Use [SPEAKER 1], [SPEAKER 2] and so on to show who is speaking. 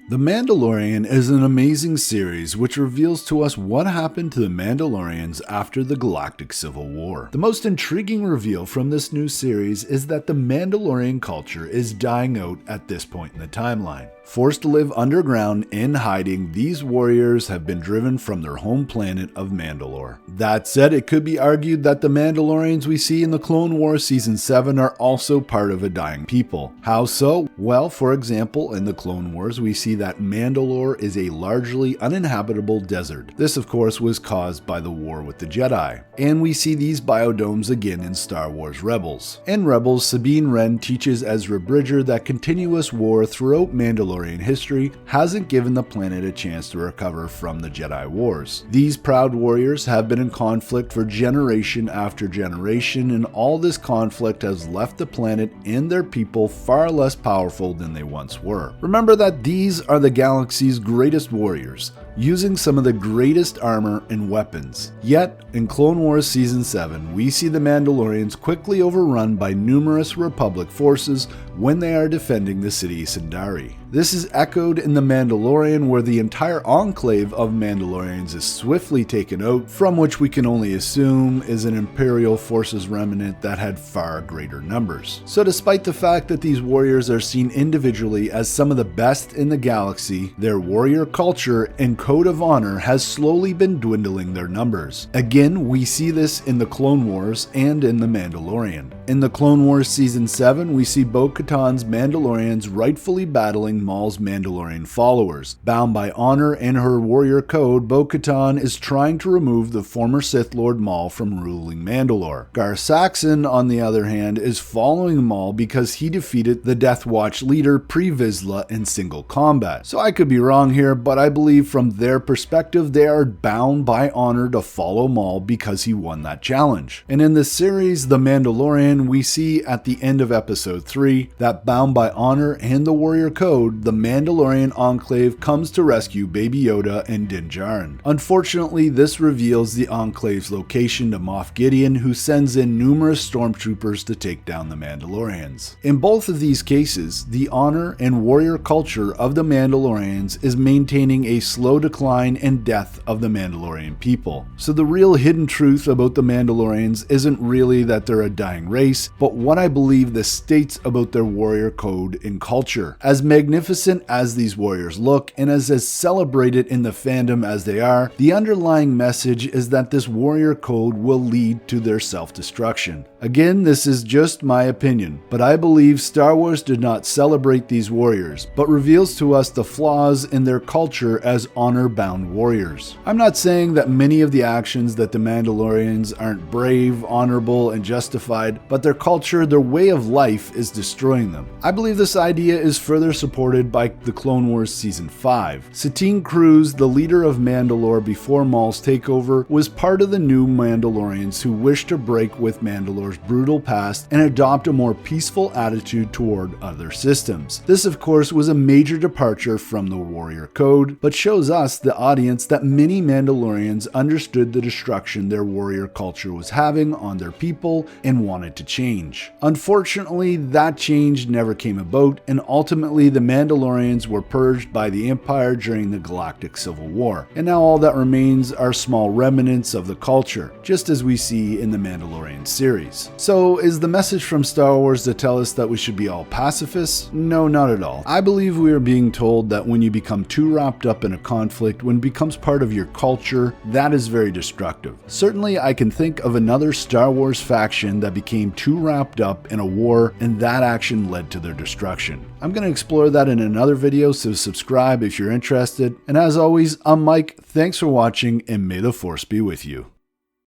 [SPEAKER 1] The Mandalorian is an amazing series which reveals to us what happened to the Mandalorians after the Galactic Civil War. The most intriguing reveal from this new series is that the Mandalorian culture is dying out at this point in the timeline. Forced to live underground in hiding, these warriors have been driven from their home planet of Mandalore. That said, it could be argued that the Mandalorians we see in the Clone Wars Season 7 are also part of a dying people. How so? Well, for example, in the Clone Wars we see that Mandalore is a largely uninhabitable desert. This of course was caused by the war with the Jedi. And we see these biodomes again in Star Wars Rebels. In Rebels, Sabine Wren teaches Ezra Bridger that continuous war throughout Mandalorian history hasn't given the planet a chance to recover from the Jedi Wars. These proud warriors have been in conflict for generation after generation, and all this conflict has left the planet and their people far less powerful than they once were. Remember that these are the galaxy's greatest warriors, using some of the greatest armor and weapons. Yet, in Clone Wars Season 7, we see the Mandalorians quickly overrun by numerous Republic forces when they are defending the city Sundari. This is echoed in The Mandalorian, where the entire enclave of Mandalorians is swiftly taken out, from which we can only assume is an Imperial forces remnant that had far greater numbers. So despite the fact that these warriors are seen individually as some of the best in the galaxy, their warrior culture and code of honor has slowly been dwindling their numbers. Again, we see this in the Clone Wars and in The Mandalorian. In the Clone Wars Season 7, we see Bo-Katan's Mandalorians rightfully battling Maul's Mandalorian followers. Bound by honor and her warrior code, Bo-Katan is trying to remove the former Sith Lord Maul from ruling Mandalore. Gar Saxon, on the other hand, is following Maul because he defeated the Death Watch leader Pre-Vizsla in single combat. So I could be wrong here, but I believe from their perspective they are bound by honor to follow Maul because he won that challenge. And in this series, The Mandalorian, we see at the end of episode 3 that bound by honor and the warrior code, the Mandalorian Enclave comes to rescue Baby Yoda and Din Djarin. Unfortunately, this reveals the Enclave's location to Moff Gideon, who sends in numerous stormtroopers to take down the Mandalorians. In both of these cases, the honor and warrior culture of the Mandalorians is maintaining a slow decline and death of the Mandalorian people. So the real hidden truth about the Mandalorians isn't really that they're a dying race, but what I believe this states about their warrior code and culture. As magnificent as these warriors look, and as celebrated in the fandom as they are, the underlying message is that this warrior code will lead to their self-destruction. Again, this is just my opinion, but I believe Star Wars did not celebrate these warriors, but reveals to us the flaws in their culture as honor-bound warriors. I'm not saying that many of the actions that the Mandalorians aren't brave, honorable, and justified, but their culture, their way of life is destroying them. I believe this idea is further supported by the Clone Wars Season 5. Satine Kryze, the leader of Mandalore before Maul's takeover, was part of the new Mandalorians who wished to break with Mandalore's brutal past and adopt a more peaceful attitude toward other systems. This of course was a major departure from the warrior code, but shows us, the audience, that many Mandalorians understood the destruction their warrior culture was having on their people and wanted to change. Unfortunately, that change never came about, and ultimately the Mandalorians were purged by the Empire during the Galactic Civil War, and now all that remains are small remnants of the culture, just as we see in the Mandalorian series. So is the message from Star Wars to tell us that we should be all pacifists? No, not at all. I believe we are being told that when you become too wrapped up in a conflict, when it becomes part of your culture, that is very destructive. Certainly I can think of another Star Wars faction that became too wrapped up in a war, and that action led to their destruction. I'm going to explore that in another video, so subscribe if you're interested. And as always, I'm Mike, thanks for watching, and may the Force be with you.